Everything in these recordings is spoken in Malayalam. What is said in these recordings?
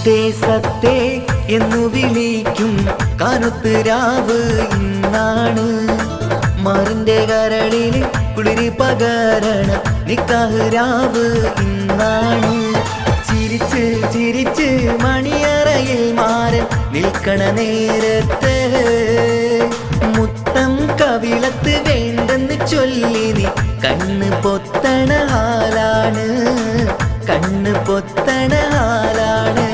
മുത്തേ സത്തേ എന്നു വിളിക്കും കാനത്ത് രാവ് ഇന്നാണ്. മാറിന്റെ കരളില് കുളിരി പകരണ നിക്കാഹ് രാവ് ഇന്നാണ്. ചിരിച്ച് ചിരിച്ച് മണിയറയിൽ മാറൻ നിൽക്കണ നേരത്ത് മുത്തം കവിളത്ത് വേണ്ടെന്ന് ചൊല്ലി നീ കണ്ണ് പൊത്തണ ഹാലാണ്, കണ്ണ് പൊത്തണ ഹാലാണ്.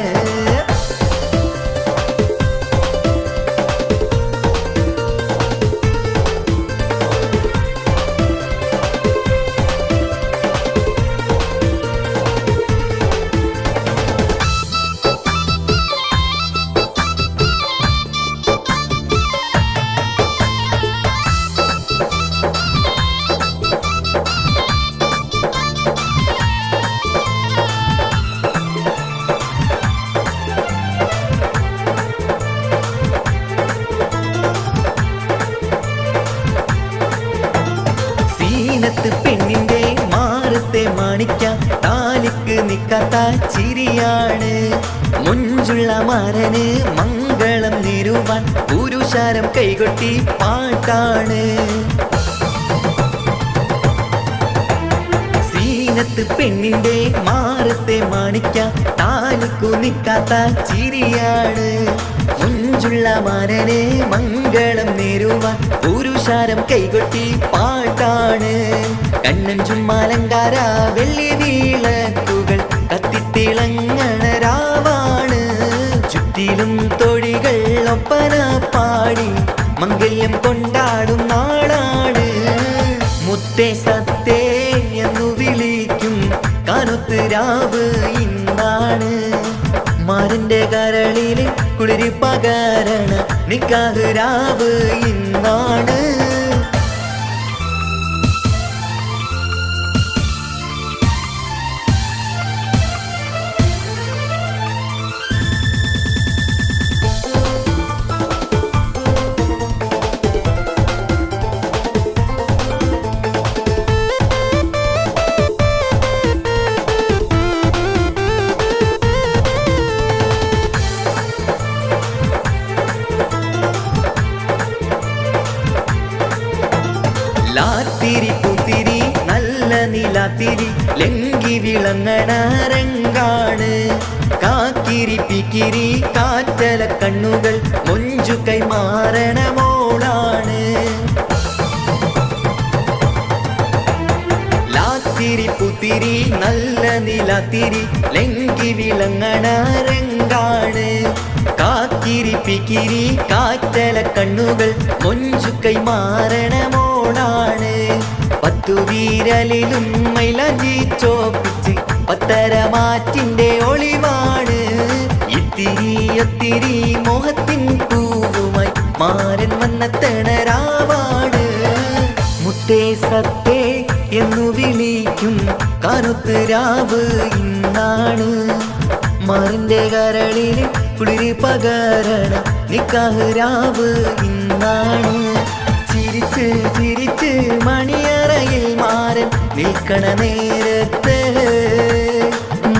പെണ്ണിന്റെ മാറത്തെ മാണിക്ക താലിക്ക് നിക്കാത്ത ചിരിയാണ്. മുഞ്ചുള്ള മരന് മംഗളം നേരുവാൻ പുരുഷാരം കൈകൊട്ടി പാട്ടാണ്. സീനത്ത് പെണ്ണിന്റെ മാറത്തെ മാണിക്ക താലിക്കു നിക്കാത്ത ചിരിയാണ്. മുഞ്ചുള്ള മരന് മംഗളം നേരുവാൻ പുരുഷാരം കൈകൊട്ടി പാട്ടാണ്. കണ്ണൻ ചുമ്മാലങ്കാര വെള്ളി വീളക്കുകൾ കത്തിത്തിളങ്ങണ രാവാണ്. ചുറ്റിലും തൊഴികൾ ഒപ്പന പാടി മംഗല്യം കൊണ്ടാടും നാടാണ്. മുത്തേ സത്തേ എന്നു വിളിക്കും കാനത്ത് രാവ് ഇന്നാണ്. മാറിന്റെ കരളില് കുളിരി പകരണ നിക്കാഹ് രാവ് ഇന്നാണ്. ലാത്തിരി പുത്തിരി നല്ല നിലാത്തിരി ലങ്കി വിളങ്ങണ രംഗാണ്. കാക്കിരി പിക്കിരി കാറ്റല കണ്ണുകൾ മൊഞ്ചു കൈമാറണ മോളാണ്. ലാത്തിരി പുത്തിരി നല്ല നിലാത്തിരി ലങ്കി വിളങ്ങണ രംഗാണ്. കാക്കിരി പിക്കിരി കാറ്റല കണ്ണുകൾ മൊഞ്ചു കൈമാറണ മോളാണ്. പത്തു വീരലിലും മൈലാഞ്ചി ചോപ്പിച്ച് പത്തരമാറ്റിന്റെ ഒളിവാണ്. ഇത്തിരി ഒത്തിരി മോഹത്തിൻ പൂവുമായി മാരൻ വന്നെത്തണ രാവാണ്. മുത്തേ സത്തേ എന്നു വിളിക്കും കാനത്ത് രാവ് ഇന്നാണ്. മാറിന്റെ കരളില് കുളിരി പകരണ നിക്കാഹ് രാവ് ഇന്നാണ്. ചിരിച്ച് ചിരിച്ച് മണിയറയിൽ മാറൻ നിൽക്കണ നേരത്ത്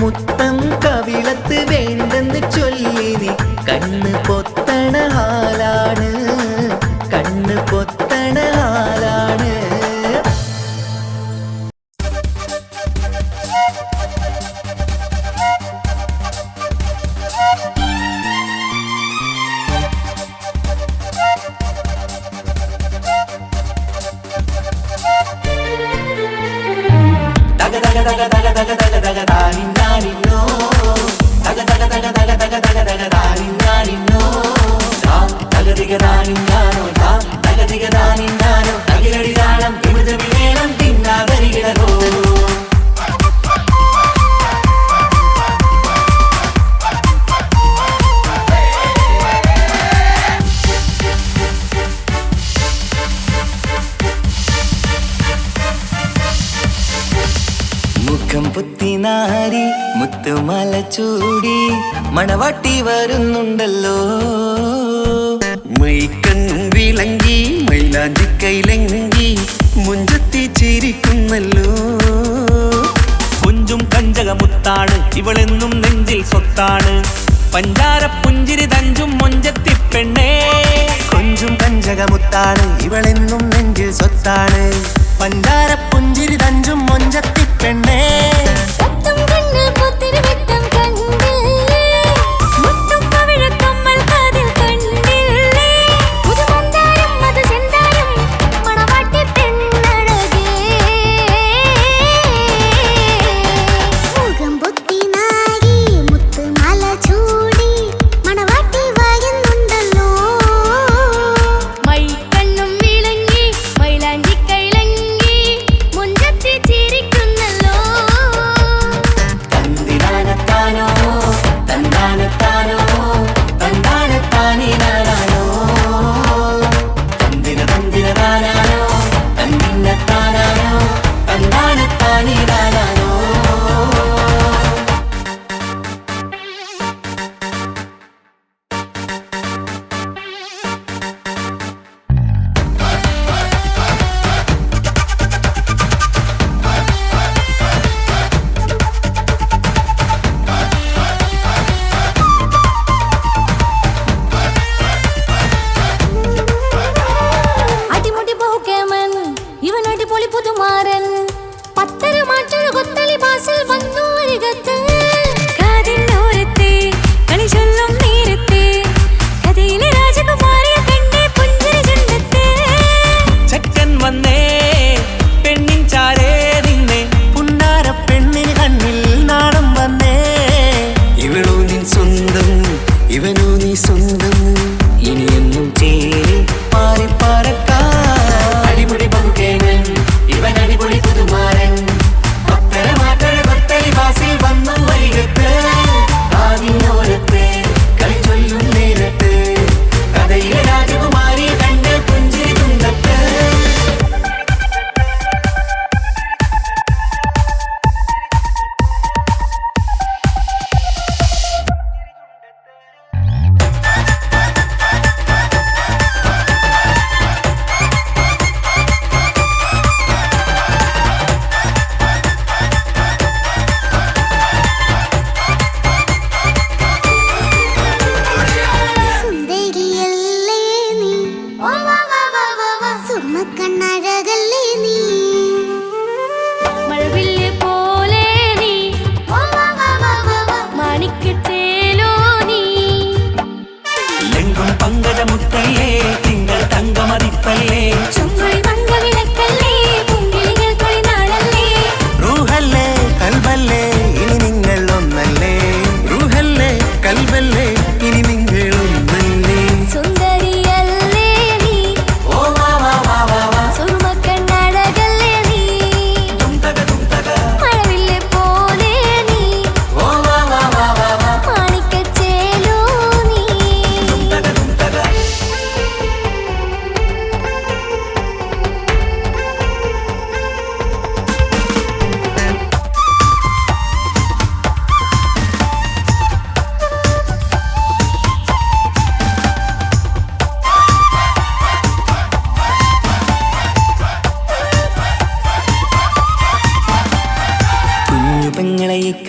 മുത്തം കവിളത്ത് വേണ്ടെന്ന് ചൊല്ലി നീ കണ്ണ് പൊത്തണ ഹാലാണ്, കണ്ണ് പൊത്തണ ഹാലാണ്. പുത്തിനാരി മുത്തുമല ചൂടി മണവാട്ടി വരുന്നുണ്ടല്ലോ. മൈക്കണ്ണും വിളങ്ങി മൈലാഞ്ചി കൈലങ്കി മുഞ്ചത്തി ചിരിക്കുന്നല്ലോ. കൊഞ്ചും കഞ്ചകമുത്താണ് ഇവളെന്നും നെഞ്ചിൽ സ്വത്താണ്. പഞ്ചാര പുഞ്ചിരി തഞ്ചും മൊഞ്ചത്തി പെണ്ണേ. കൊഞ്ചും കഞ്ചകമുത്താണ് ഇവളെന്നും നെഞ്ചിൽ സ്വത്താണ്. പഞ്ചാര പുഞ്ചിരി തഞ്ചും മൊഞ്ചത്തി പെണ്ണേ.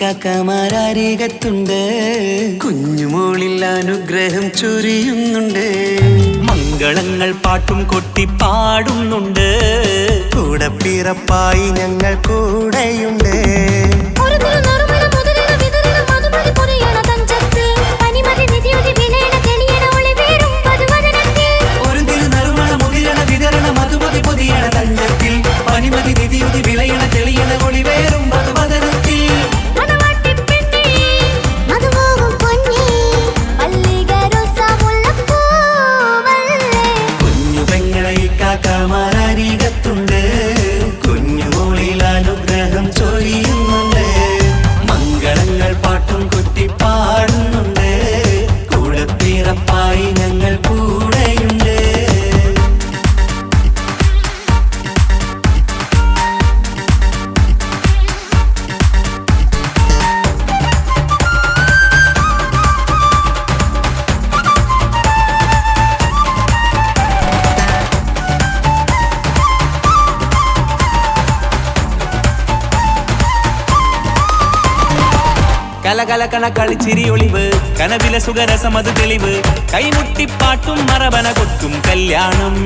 കാക്കമാരാരികത്തുണ്ട്. കുഞ്ഞുമോളിൽ അനുഗ്രഹം ചൊരിയുന്നുണ്ട്. മംഗളങ്ങൾ പാട്ടും കൊട്ടി പാടുന്നുണ്ട്. കൂടെ പിറപ്പായി ഞങ്ങൾ കൂടെയുണ്ട്. കാക്കമാരാരികത്തുണ്ട്. കുഞ്ഞുമോളിൽ അനുഗ്രഹം ചൊരിയുന്നുണ്ട്. കലകലകണ കളിച്ചിരി ഒളിവ് കനവിലെ സുഖരസമത് തെളിവ് കൈമുട്ടിപ്പാട്ടും മറവന കൊട്ടും കല്യാണം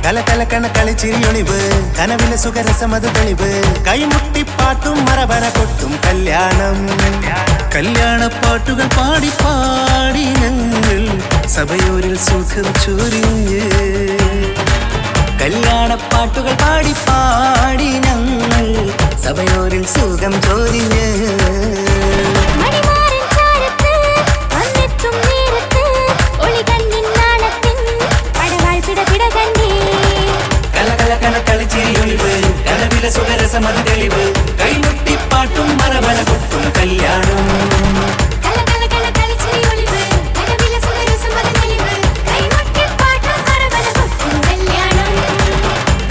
കലകലകണ കളിച്ചിരിയൊളിവ് കനവിലെ സുഖരസമത് തെളിവ് കൈമുട്ടിപ്പാട്ടും മറവന കൊട്ടും കല്യാണം കല്യാണപ്പാട്ടുകൾ പാടി പാടി ഞങ്ങൾ സഭയോരിൽ സുഖം ചൊരിഞ്ഞ് കല്യാണപ്പാട്ടുകൾ പാടി പാടി ഞങ്ങൾ സഭയോരിൽ സുഖം ചൊരിഞ്ഞ് കലകലകണ കളിച്ചിരിയൊളിവ് കനവിലെ സുഖരസമത് തെളിവ് കൈമുട്ടിപ്പാട്ടും മറവന കൊട്ടും കല്യാണം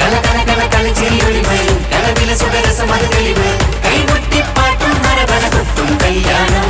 കലകലകണ കളിച്ചിരിയൊളിവ് കനവിലെ സുഖരസമത് തെളിവ് കൈമുട്ടിപ്പാട്ടും മറവന കൊട്ടും കല്യാണം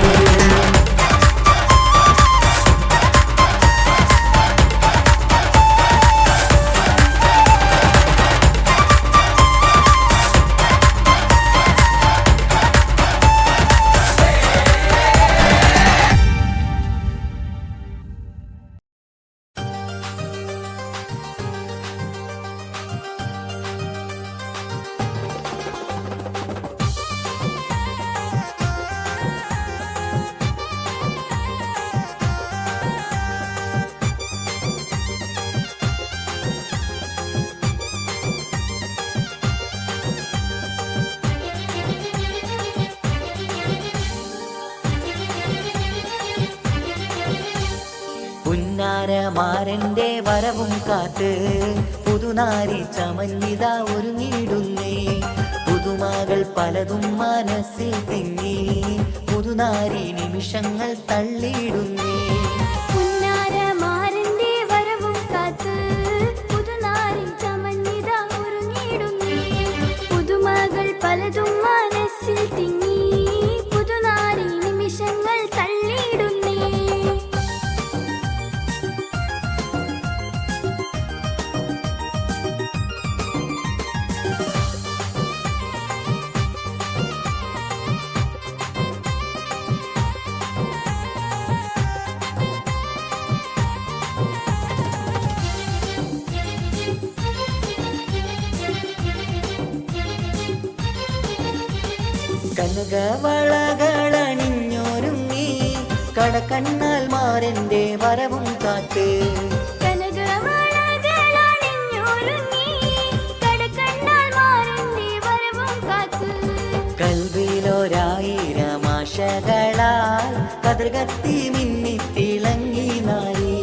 പുന്നാരമാരന്റെ വരവും കാത്ത് പുതുനാരി ചമഞ്ഞിത ഒരുങ്ങിടുന്നേ പുതുമകൾ പലതും മനസ്സിൽ തിങ്ങി പുതുനാരി നിമിഷങ്ങൾ തള്ളിയിടുന്നേ പുന്നാരമാരന്റെ വരവും കാത്ത് പുതുനാരി ചമഞ്ഞിത ഒരുങ്ങിടുന്നേ പുതുമകൾ പലതും മനസ്സിൽ തിങ്ങി പുതുനാരി നിമിഷങ്ങൾ തള്ളിയിടുന്നേ കനകവളകളണിഞ്ഞൊരുങ്ങി കടക്കണ്ണാൽ മാരന്റെ വരവും കാത്ത് കൽവിലൊരായിരം ആശകളാൽ കതിർകത്തി മിന്നിത്തിളങ്ങി നാരി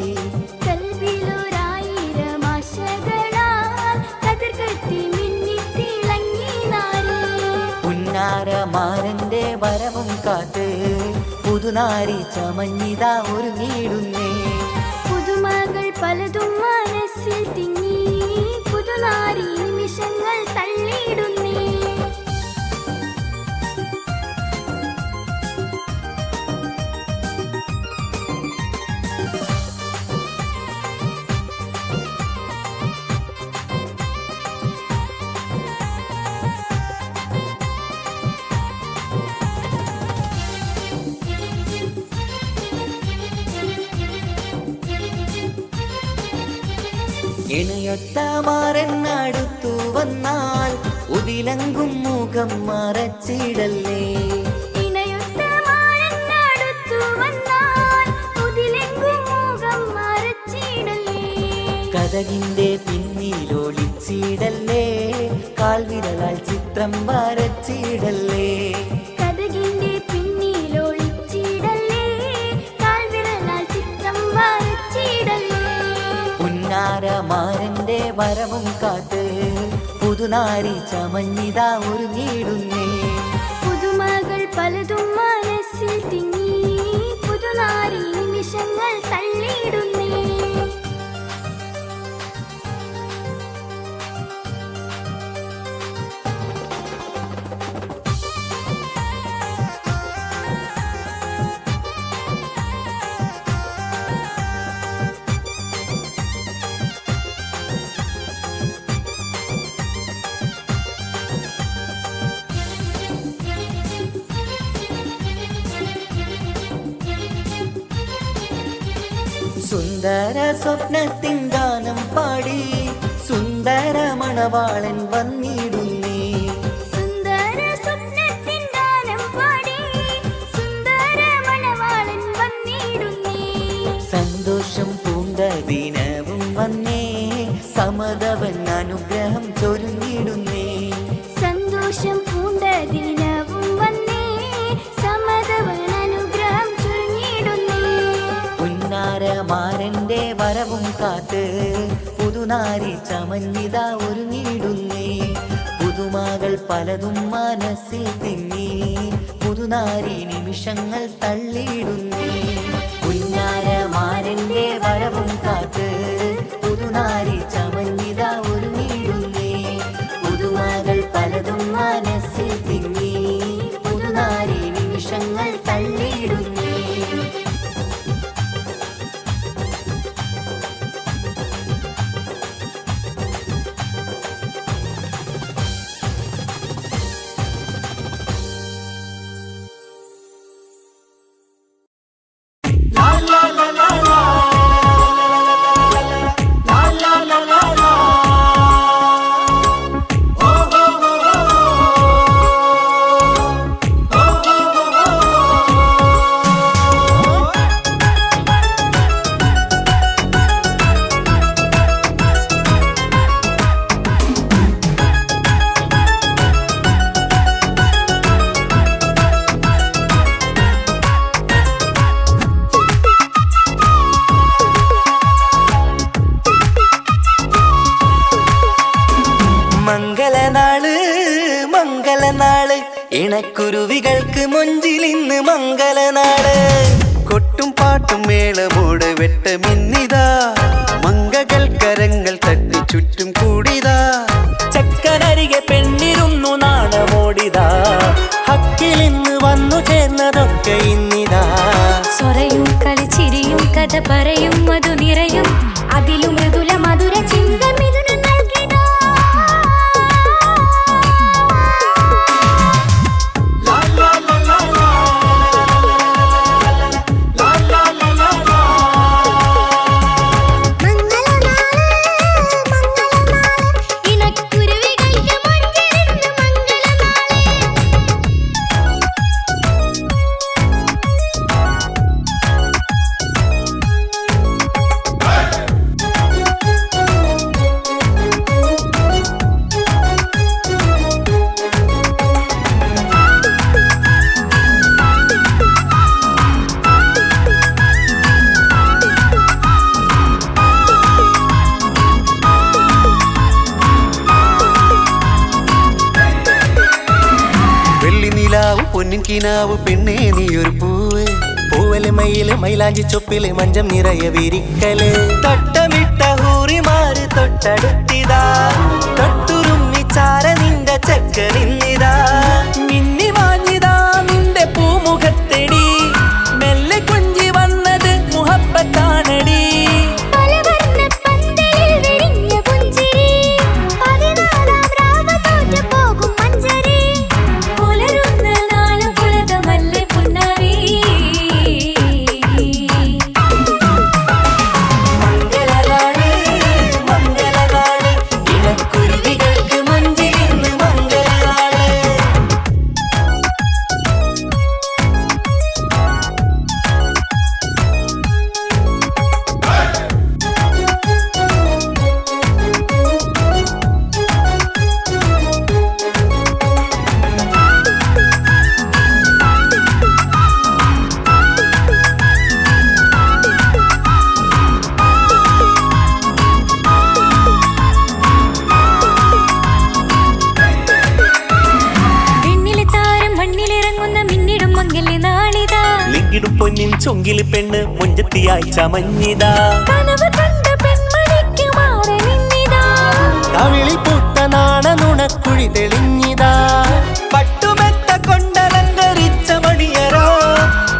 പുന്നാരമാരന്റെ വരവും കാത്ത് പുതുനാരി ചമഞ്ഞിത ഒരുങ്ങിടുന്നേ പുതുമകൾ പലതും മനസ്സിൽ തിങ്ങി പുതുനാരി നിമിഷങ്ങൾ തള്ളിയിടുന്നേ ഇണയൊത്ത മാറന്നടുത്തു വന്നാൽ ഉതിലങ്കും മുഖം മറച്ചിടല്ലേ കഥകിന്റെ പിന്നിലൊളിച്ചിടല്ലേ കാൽവിരലാൽ ചിത്രം വരച്ചിടല്ലേ കഥകിന്റെ പിന്നിലൊളിച്ചിടല്ലേ കാൽവിരലാൽ ചിത്രം വരച്ചിടല്ലേ പുന്നാരമാരന്റെ വരവും കാത്ത് പുതുനാരി ചമഞ്ഞിത ഒരുങ്ങിടുന്നേ പുതുമകൾ പലതും മനസ്സിൽ തിങ്ങി പുതുനാരി നിമിഷങ്ങൾ തള്ളിയിടുന്നേ സുന്ദര സ്വപ്നത്തിൻ ഗാനം പാടി സുന്ദര മണവാളൻ വന്നിടുന്നേ. സുന്ദര സ്വപ്നത്തിൻ ഗാനം പാടി സുന്ദര മണവാളൻ വന്നിടുന്നേ. സന്തോഷം പൂണ്ട ദിനവും വന്നേ, സമതവൻ അനുഗ്രഹം ചൊരിഞ്ഞിടുന്നേ. സന്തോഷം പൂണ്ട ദിനവും വന്നേ, സമതവൻ അനുഗ്രഹം ചൊരിഞ്ഞിടുന്നേ. പുന്നാരമാരന്റെ വരവും കാത്ത് പുതുനാരി ചമഞ്ഞിതാ ഒരുങ്ങിടുന്നേ. പുതുമകൾ പലതും മനസ്സിൽ തിങ്ങി പുതുനാരി നിമിഷങ്ങൾ തള്ളിയിടുന്നേ. പുന്നാരമാരന്റെ വരവും കാത്ത് പുതുനാരി ചമഞ്ഞിതാ ഒരുങ്ങിടുന്നേ. പുതുമകൾ പലതും മനസ്സിൽ തിങ്ങി പുതുനാരി നിമിഷങ്ങൾ തള്ളിയിടുന്നേ. മംഗളനാള് മംഗളനാള് ഇണക്കുരുവികൾക്ക് മൊഞ്ചിലിന്ന് മംഗളനാള്. കൊട്ടും പാട്ടും മേളമോട് വെട്ടമിന്നിതാ, മംഗകൾ കരങ്ങൾ തട്ടി ചുറ്റും കൂടിതാ. ചക്കനരികെ പെണ്ണിരുന്നു നാണമോടിതാ, ഹക്കിലിന്ന് വന്നു ചേർന്നതൊക്കെ ഇന്നിതാ. സ്വരയും കളിച്ചിരിയും കഥ പറയും മധു നിറയും അതിലും മൃദുല മധുര ചിന്ത മിഥുന നൽകിതാ. ഇണക്കുരുവികൾക്ക് മൊഞ്ചിലിന്ന് മംഗളനാള്. വെള്ളി നിലാവ് പൊന്നിൻ കിനാവ് പെണ്ണേ നീയൊരു പൂവ്. പൂവല് മയില് മൈലാഞ്ചി ചൊപ്പില് മഞ്ചം നിറയെ വിരിക്കല്. തട്ടമിട്ട ഹൂറിമാര് തൊട്ടടുത്തിതാ, തൊട്ടുരുമ്മി ചാര നിന്റെ ചക്കനിന്നിതാ. മിന്നി വാഞ്ഞിതാ നിന്റെ പൂമുഖത്തെടി, മെല്ലെ കൊഞ്ചി വന്നത് മുഹബത്താണടി. പലവർണ്ണ പന്തലിൽ വിരിഞ്ഞ പുഞ്ചിരി, 14 രാവ് തോറ്റു പോകും മഞ്ചരി. പുലരുന്ന നാള് പുലകമല്ലേ പുന്നാരി. മംഗളനാള് മംഗളനാള് ഇണക്കുരുവികൾക്ക് മൊഞ്ചിലിന്ന് മംഗളനാള്. പെണ്ണിലെ താരം മണ്ണിലിറങ്ങുന്ന മിന്നിടും മംഗല്യ നാളിതാ. ലിങ്കിടും പൊന്നിൻ ചൊങ്കില് പെണ്ണ് മുഞ്ചത്തിയായി ചമഞ്ഞിതാ. കനവ് കണ്ട പെൺമണിക്ക് മാറി നിന്നിതാ. കവിളിൽ പൂത്ത നാണ നുണക്കുഴി തെളിഞ്ഞിതാ. പട്ടുമെത്ത കൊണ്ടലങ്കരിച്ച മണിയറോ,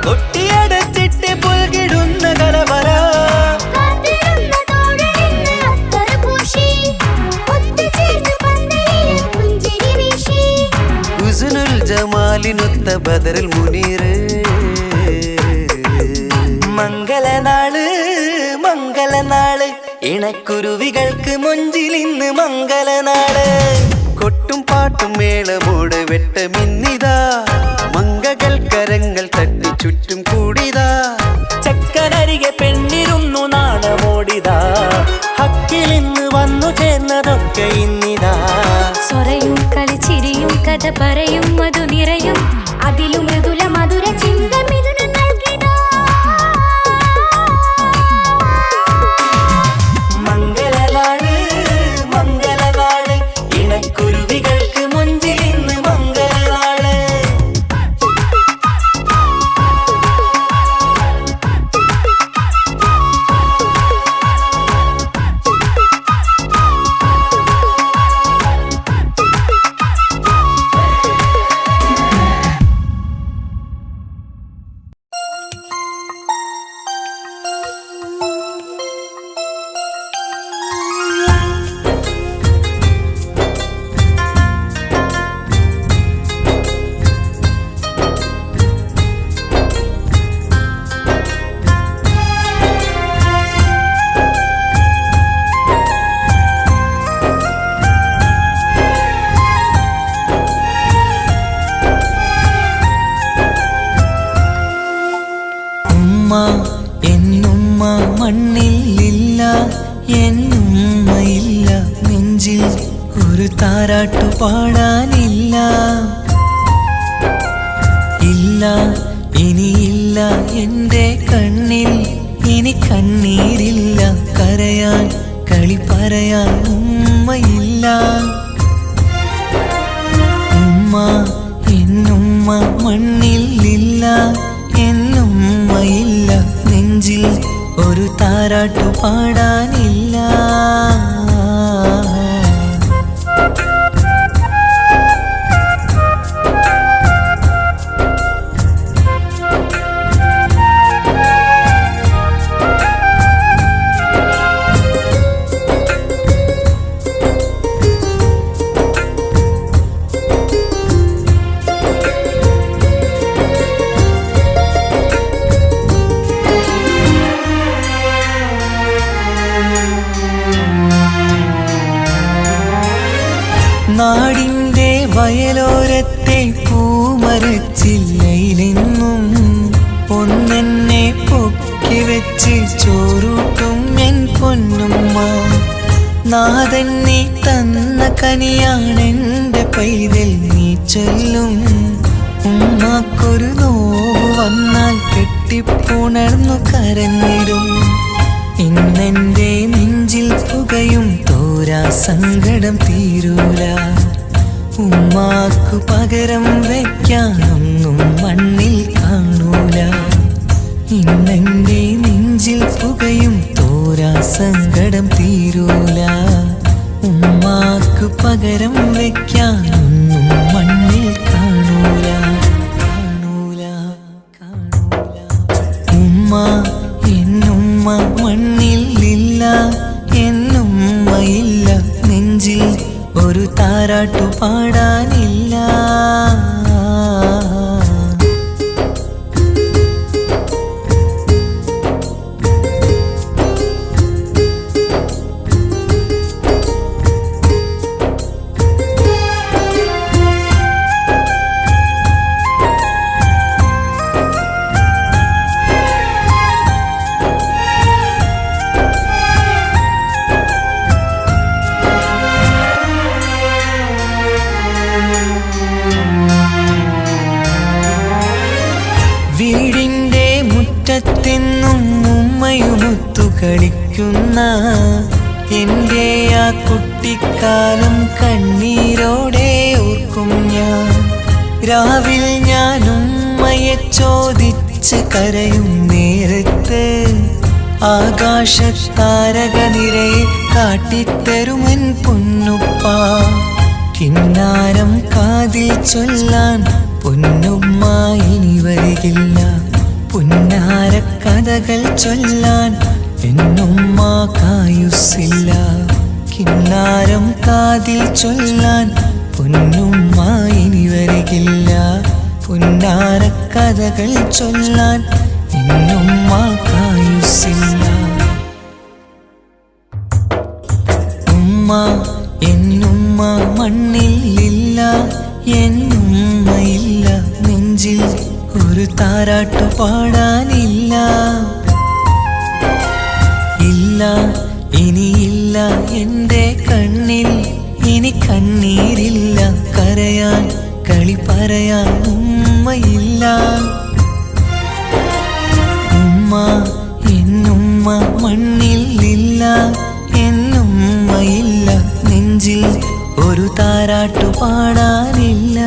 കൊട്ടിയടച്ചിട്ട് പുൽകിടുന്ന കലവറ. കാത്തിരുന്ന തോഴനിന്ന് അത്തറ പൂശി, ഒത്തുചേർന്ന് പന്തലിൽ പുഞ്ചിരി വീശി. ഹുസ്നുൽ ജമാലിനൊത്ത ബദറുൽ മുനീർ. മംഗളനാള് ഇണക്കുരുവികൾക്ക് മുഞ്ചിലിന്ന് മംഗലനാട്. കൊട്ടും പാട്ടും മേളമോടെ വെട്ടമിന്നിതാ, മംഗകൾ കരങ്ങൾ തട്ടി ചുറ്റും കൂടിതാ. ചക്കനരികെ പെണ്ണിരുന്നു നാണമോടിതാ, ഹക്കിലിന്ന് വന്നു ചേർന്നതൊക്കെ ഇന്നിതാ. സ്വറയും കളിച്ചിരിയും കഥ പറയും മധു നിറയും അതിലും മൃദുല മധുര ചിന്ത മിഥുന നൽകിതാ. മംഗലനാട് മംഗലനാട്, ഇണക്കുരുവികൾക്ക് മുഞ്ചിലിന്ന് മംഗലനാട്. എന്നുമ്മ മണ്ണിലില്ല, എന്നുമ്മയില്ല നെഞ്ചിൽ ഒരു താരാട്ടു പാടാനില്ല. ഇല്ല ഇനിയില്ല എൻ്റെ കണ്ണിൽ ഇനി കണ്ണീരില്ല, കരയാൻ കളി പറയാൻ ഉമ്മയില്ല. ഉമ്മ എന്നുമ്മ മണ്ണിലില്ല, എന്നുമ്മയില്ല നെഞ്ചിൽ ഒരു താരാട്ടു പാടാനില്ല. നാടിൻ്റെ വയലോരത്തെ പൂമരച്ചില്ലയിലെന്നും ഒന്നെന്നെ പൊക്കി വെച്ച് ചോറൂട്ടും എൻ പൊന്നുമ്മ. നാഥൻ നീ തന്ന കനിയാണെൻ്റെ പൈതൽ നീ ചൊല്ലും. ഉമ്മാക്കൊരു നോവ് വന്നാൽ കെട്ടിപ്പുണർന്നു കരഞ്ഞിടും. ഇന്നെൻ്റെ നെഞ്ചിൽ പുകയും തോരാ സങ്കടം തീരൂല. ഉമ്മാക്കു പകരം വയ്ക്കാനൊന്നും മണ്ണിൽ കാണൂല. ഇന്നെൻ്റെ നെഞ്ചിൽ പുകയും തോരാ സങ്കടം തീരൂല. ഉമ്മാക്കു പകരം വയ്ക്കാനൊന്നും മണ്ണിൽ കാണൂല. കാണൂല കാണൂല. ഉമ്മ എന്നുമ്മ മണ്ണിലില്ല, എന്നുമ്മയില്ല നെഞ്ചിൽ ഒരു താരാട്ടു പാടാനില്ല. വീടിൻ്റെ മുറ്റത്തെന്നും ഉമ്മയുമൊത്തു കളിക്കുന്ന എൻ്റെ ആ കുട്ടിക്കാലം കണ്ണീരോടെ ഓർക്കും ഞാൻ. രാവിൽ ഞാൻ ഉമ്മയെ ചോദിച്ച് കരയും നേരത്ത് ആകാശത്താരക നിരയെ കാട്ടിത്തരുമൻ പൊന്നുപ്പ. കിന്നാരം കാതിൽ ചൊല്ലാൻ പൊന്നുമ്മ ഇനി വരികില്ല. പുന്നാര കഥകൾ ചൊല്ലാൻ എന്നുമ്മ കായുസ്സില്ല. കിന്നാരം കാതിൽ ചൊല്ലാൻ പൊന്നുമ്മ ഇനി വരികില്ല. പുന്നാര കഥകൾ ചൊല്ലാൻ എന്നുമ്മ കായുസ്സില്ല. എന്നുമ്മ മണ്ണിലില്ല, എന്നുമ്മയില്ല നെഞ്ചിൽ ഒരു താരാട്ടു പാടാനില്ല. ഇല്ല ഇനിയില്ല എൻ്റെ കണ്ണിൽ, ഇനി കണ്ണീരില്ല, കരയാൻ കളി പറയാൻ ഉമ്മയില്ല. ഉമ്മ എന്നുമ്മ മണ്ണിലില്ല, എന്നുമ്മയില്ല നെഞ്ചിൽ ഒരു താരാട്ടു പാടാനില്ല.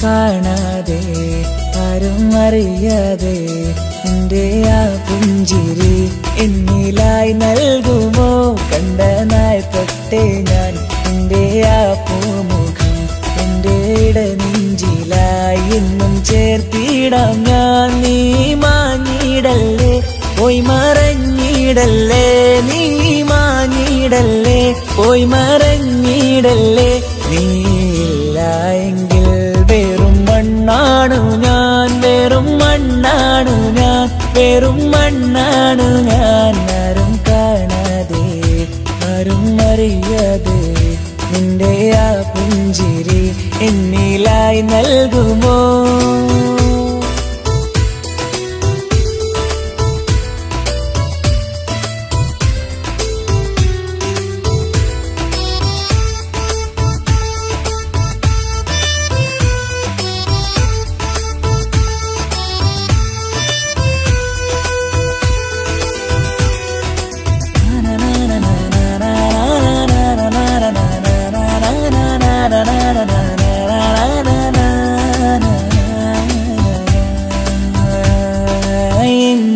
കാണാതെ ആരും അറിയാതെ നിന്റെ ആ പുഞ്ചിരി എന്നിലായി നൽകുമോ? കണ്ട നാൾ തൊട്ടേ ഞാൻ നിന്റെ ആ പൂമുഖം എന്റെ ഇടനെഞ്ചിലായി എന്നും ചേർത്തിടാം ഞാൻ. നീ മാഞ്ഞിടല്ലേ, പോയി മറഞ്ഞിടല്ലേ, നീ മാഞ്ഞിടല്ലേ, പോയി മറഞ്ഞിടല്ലേ. നീയില്ല എങ്കിൽ വെറും മണ്ണാണു ഞാൻ, വെറും മണ്ണാണു ഞാൻ, വെറും മണ്ണാണു ഞാൻ. ആരും കാണാതെ ആരും അറിയാതെ നിന്റെ ആ പുഞ്ചിരി എന്നിലായി നൽകുമോ?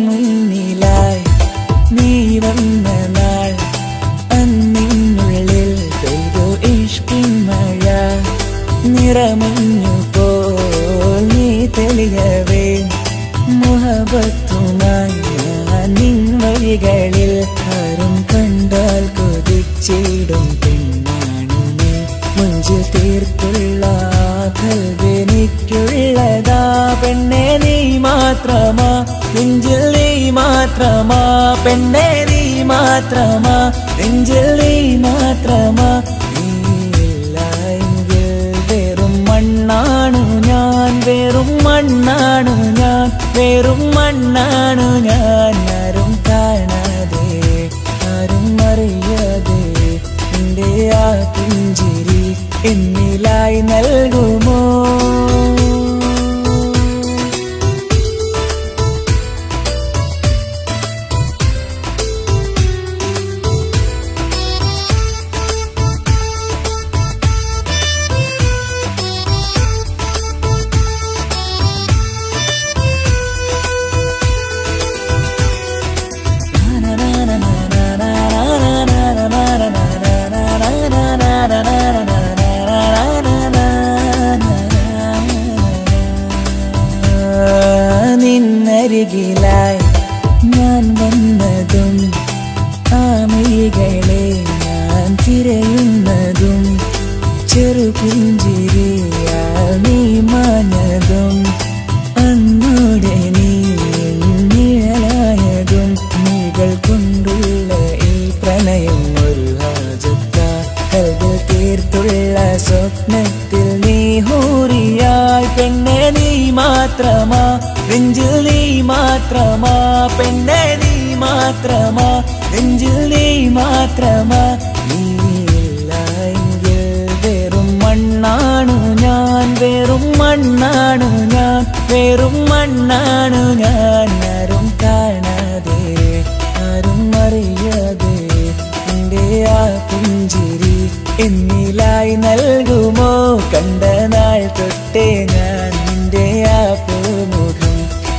മുന്നിലായി നീ വന്ന നാൾ അന്നിനുള്ളിൽ പെയ്തു ഇഷ്കിൻ മഴ. നിറമഞ്ഞു പോൽ നീ തെളിയവേ മുഹബത്തുമായി ഞാൻ നിൻ വഴികളിൽ. ആരും കണ്ടാൽ കൊതിച്ചിടും പെണ്ണാണു നീ, മുഞ്ചിൽ തീർത്തുള്ള കൽവെനിക്കുള്ളതാ. പെണ്ണെ നീ മാത്രമാ, നെഞ്ചിൽ നീ മാത്രമാ, പെണ്ണെ നീ മാത്രമാ, നെഞ്ചിൽ നീ മാത്രമാ. നീയില്ല എങ്കിൽ വെറും മണ്ണാണു ഞാൻ, വെറും മണ്ണാണു ഞാൻ, വെറും മണ്ണാണു ഞാൻ. ആരും കാണാതെ ആരും അറിയാതെ നിന്റെ ആ പുഞ്ചിരി എന്നിലായി നൽകുമോ? നിന്നരികിലായി ഞാൻ വന്നതും ആ മിഴികളെ ഞാൻ തിരയുന്നതും ചെറുപുഞ്ചിരിയാ നീ മാഞ്ഞതും അന്നോടെ നീ നിഴലായതും നീകൾ കൊണ്ടുള്ള ഈ പ്രണയം ഒരു ഹാജത്ത കൽബിൽ തീർത്തുള്ള സ്വപ്നത്തിൽ നീ ഹൂറിയായി. പെണ്ണെ നീ മാത്രമാ, നെഞ്ചിൽ നീ മാത്രമാ, പെണ്ണെ നീ മാത്രമാ, നെഞ്ചിൽ നീ മാത്രമാ. നീയില്ല എങ്കിൽ വെറും മണ്ണാണു ഞാൻ, വെറും മണ്ണാണു ഞാൻ, വെറും മണ്ണാണു ഞാൻ. ആരും കാണാതെ ആരും അറിയാതെ നിന്റെ ആ പുഞ്ചിരി എന്നിലായി നൽകുമോ? കണ്ട നാൾ തൊട്ടേ ഞാൻ നിന്റെ ആ പൂമുഖം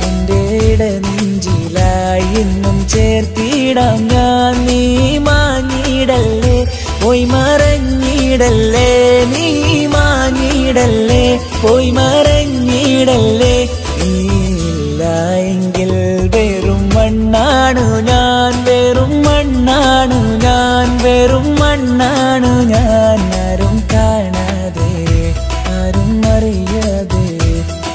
എന്റെ ഇടനെഞ്ചിലായി എന്നും ചേർത്തിടാം ഞാൻ. നീ മാഞ്ഞിടല്ലേ, പോയി മറഞ്ഞിടല്ലേ, നീ മാഞ്ഞിടല്ലേ, പോയി മറഞ്ഞിടല്ലേ. നീയില്ല എങ്കിൽ വെറും മണ്ണാണു ഞാൻ, വെറും മണ്ണാണു ഞാൻ, വെറും മണ്ണാണു ഞാൻ. ആരും കാണാതെ ആരും അറിയാതെ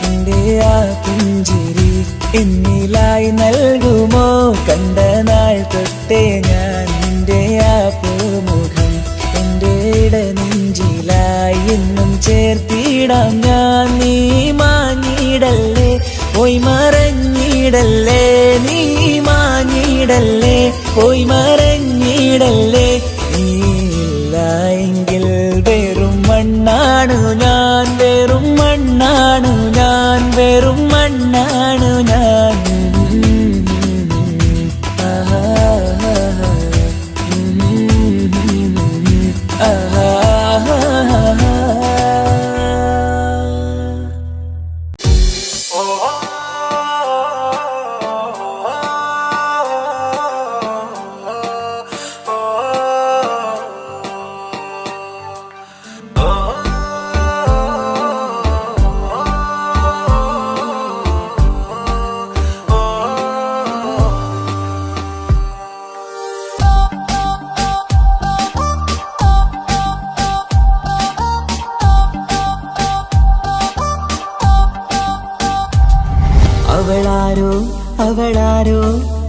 നിന്റെ ആ പുഞ്ചിരി എന്നിലായി നൽകുമോ? കണ്ട നാൾ തൊട്ടേ ഞാൻ നിന്റെ ആ പൂമുഖം എന്റെ ഇടനെഞ്ചിലായി എന്നും ചേർത്തിടാം ഞാൻ. നീ മാഞ്ഞിടല്ലേ, പോയി മറഞ്ഞിടല്ലേ, നീ മാഞ്ഞിടല്ലേ, പോയി മറഞ്ഞിടല്ലേ. നീയില്ല എങ്കിൽ വെറും മണ്ണാണു ഞാൻ, വെറും മണ്ണാണു ഞാൻ, വെറും മണ്ണാണു ഞാൻ.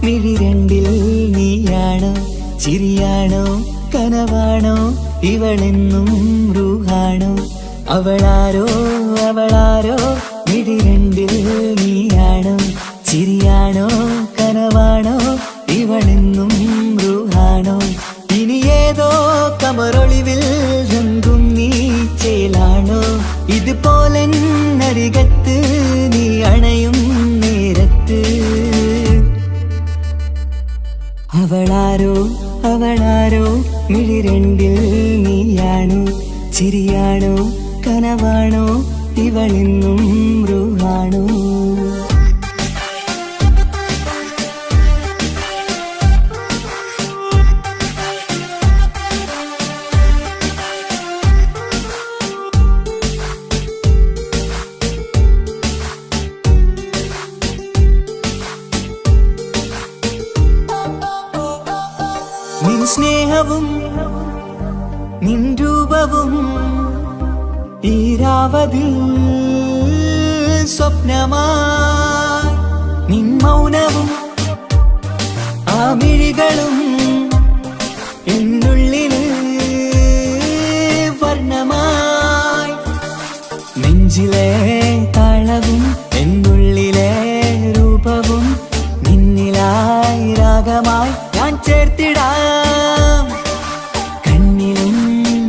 മിഴി രണ്ടിൽ നീയാണോ ചിരിയാണോ കനവാണോ ഇവളെന്നും റൂഹാണോ അവളാരോ അവളാരോ മിഴി രണ്ടിൽ നീയാണോ ചിരിയാണോ കനവാണോ ഇവളെന്നും റൂഹാണോ ഇനി ഏതോ കമറൊളിവിൽ രംഗും നീ ചേലാണോ ഇതുപോലെ നരികത്ത് നീ അണയും നേരത്ത് അവളാരോ അവളാരോ മിഴി രണ്ടിൽ നീയാണോ ചിരിയാണോ കനവാണോ ഇവളെന്നും റൂഹാണോ നിൻ സ്നേഹവും നിൻ രൂപവും ഈരാവതിൽ സ്വപ്നമായി നിൻ മൗനവും ആ മിഴികളും എന്നുള്ളിൽ വർണ്ണമായി നെഞ്ചിലെ താളവും എന്നുള്ളിലെ രൂപവും നിന്നിലായി രാഗമായി ഞാൻ ചേർത്തിടാം കണ്ണിലും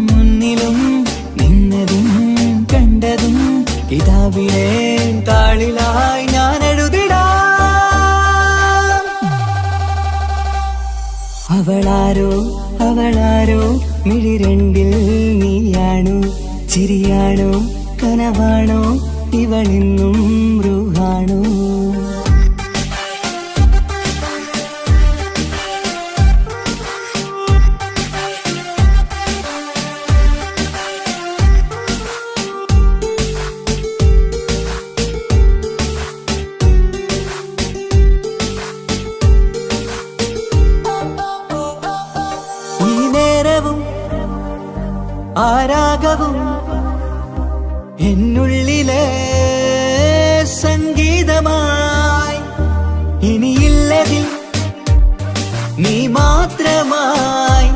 മുന്നിലും നിന്നതും കണ്ടതും കിതാബിലെ താളിലായി ഞാൻ എഴുതിടാം അവളാരോ അവളാരോ മിഴി രണ്ടിൽ നീയാണോ ചിരിയാണോ കനവാണോ ഇവളെന്നും റൂഹാണോ ആരാഗവും എന്നുള്ളിലെ സംഗീതമായി ഇനിയില്ലതിൽ നീ മാത്രമായി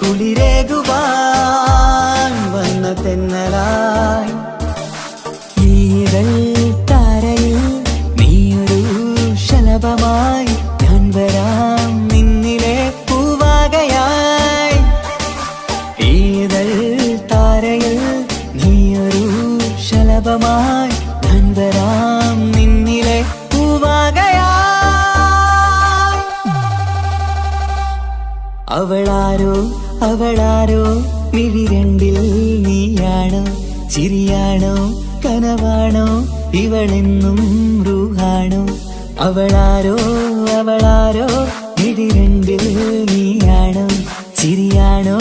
കുളിരേകുവാൻ വന്ന തെന്നലായി ഈതൾ താരയിൽ നീയൊരു ശലഭമായി ഞാൻ വരാം നിന്നിലെ പൂവാകയായി ഈതൾ താരയിൽ നീയൊരു ശലഭമായി ഞാൻ വരാം നിന്നിലെ പൂവാകയായി അവളാരോ അവളാരോ മിഴി രണ്ടിൽ നീയാണോ ചിരിയാണോ കനവാണോ ഇവളെന്നും റൂഹാണോ അവളാരോ അവളാരോ മിഴി രണ്ടിൽ നീയാണോ ചിരിയാണോ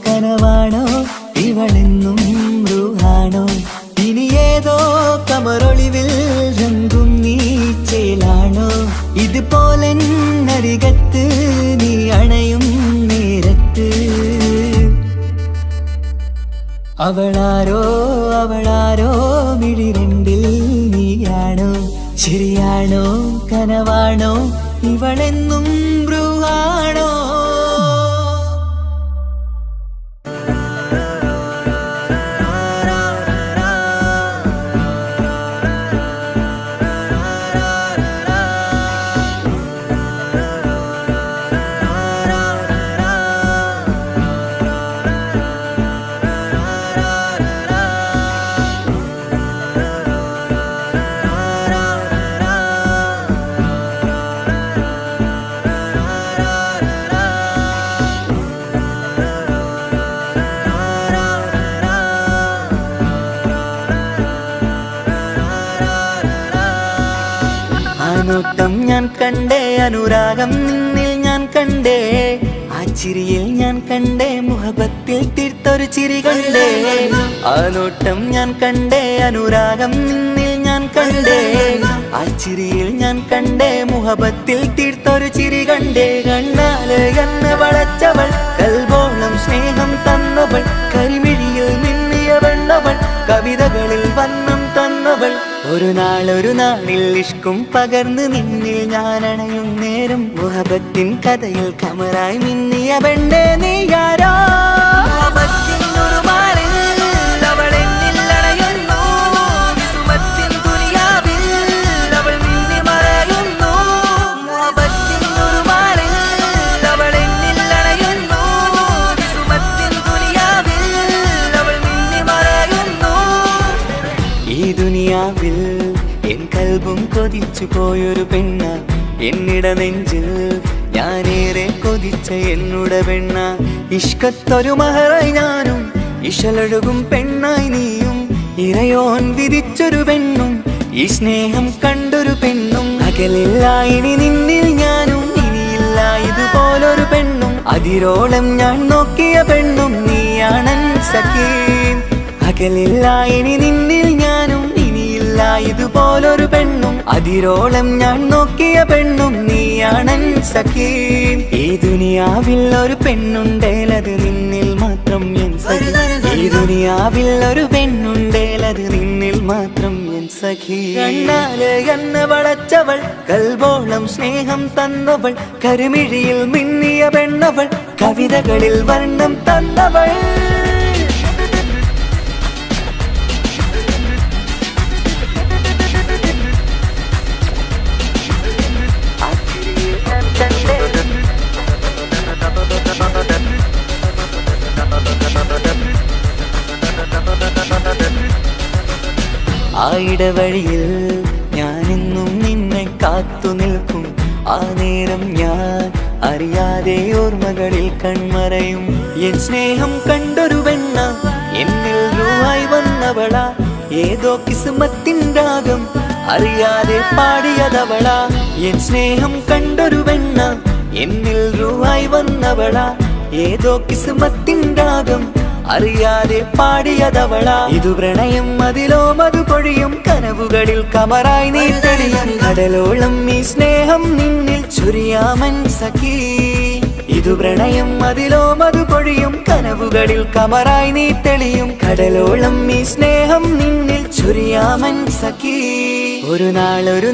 കനവാണോ ഇവളെന്നും റൂഹാണോ ഇനി ഏതോ കമറൊളിവിൽ രംഗും നീ ചേലാണോ ഇതുപോലെ നരികത്ത് നീ അണയും നേരത്ത് അവളാരോ അവളാരോ മിഴി രണ്ടിൽ നീയാണോ ചിരിയാണോ കനവാണോ ഇവളെന്നും റൂഹാണോ നോട്ടം ഞാൻ കണ്ടേ അനുരാഗം നിന്നിൽ ഞാൻ കണ്ടേ ആ ചിരിയിൽ ഞാൻ കണ്ടേ മുഹബത്തിൽ തീർത്തൊരു ചിരി കണ്ടേ ആ നോട്ടം ഞാൻ കണ്ടേ അനുരാഗം നിന്നിൽ ഞാൻ കണ്ടേ ആ ചിരിയിൽ ഞാൻ കണ്ടേ മുഹബത്തിൽ തീർത്തൊരു ചിരി കണ്ടേ കണ്ണാല് എന്നെ വളച്ചവൾ കൽബോളം സ്നേഹം തന്നവൾ കരിമിഴിയിൽ മിന്നിയ വെണ്ണവൾ കവിതകളിൽ വന്നം തന്നവൾ ഒരു നാളിൽ ഇഷ്കും പകർന്ന് നിന്നിൽ ഞാൻ അണയും നേരം മുഹബത്തിൻ കഥയിൽ കമറായി മിന്നിയ പെണ്ണേ നീയാരോ ഈ ദുനിയാവിൽ എൻ കൽബും കൊതിച്ചു പോയൊരു പെണ്ണ എന്നിട നെഞ്ചിൽ ഞാനേറെ കൊതിച്ച എന്നുട പെണ്ണ ഇഷ്കത്തൊരു മഹറായി ഞാനും ഇശലൊഴുകും പെണ്ണായി നീയും ഇറയോൻ വിധിച്ചൊരു പെണ്ണും ഈ സ്നേഹം കണ്ടൊരു പെണ്ണും അകലില്ല ഇനി നിന്നിൽ ഞാനും ഇനിയില്ല ഇതുപോലൊരു പെണ്ണും അതിരോളം ഞാൻ നോക്കിയ പെണ്ണും നീയാണൻ സഖീ അകലില്ല ഇനി നിന്നിൽ ഞാനും ഇനിയില്ല ഇതുപോലൊരു പെണ്ണും അതിരോളം ഞാൻ നോക്കിയ പെണ്ണും നീയാണൻ സഖീ ഈ ദുനിയാവിൽ ഒരു പെണ്ണുണ്ടേലത് നിന്നിൽ മാത്രം എൻ സഖി ഈ ദുനിയാവിൽ ഒരു പെണ്ണുണ്ടേലത് നിന്നിൽ മാത്രം എൻ സഖി കണ്ണാലെ എന്നെ വളച്ചവൾ കൽബോളം സ്നേഹം തന്നവൾ കരുമിഴിയിൽ മിന്നിയ പെണ്ണവൾ കവിതകളിൽ വർണ്ണം തന്നവൾ ആ ഇടവഴിയിൽ ഞാനെന്നും നിന്നെ കാത്തു നിൽക്കും ആ നേരം ഞാൻ അറിയാതെ ഓർമ്മകളിൽ കൺമറയും എൻ സ്നേഹം കണ്ടൊരു പെണ്ണ എന്നിൽ രൂപായി വന്നവള ഏതോ കിസ്മത്തിൻ രാഗം അറിയാതെ പാടിയതവള എൻ സ്നേഹം കണ്ടൊരു പെണ്ണ എന്നിൽ രൂപായി വന്നവള ഏതോ കിസ്മത്തിൻ രാഗം അറിയാതെ പാടിയതവള ഇതു പ്രണയം അതിലോ മധു പൊഴിയും കനവുകളിൽ കമറായി നീ തെളിയും കടലോളം ഈ സ്നേഹം നിന്നിൽ ചൊരിയാമൻ സഖീ ഇതു പ്രണയം അതിലോ മധു പൊഴിയും കനവുകളിൽ കമറായി നീ തെളിയും കടലോളം ഈ സ്നേഹം നിന്നിൽ ചൊരിയാമൻ സഖീ ഒരു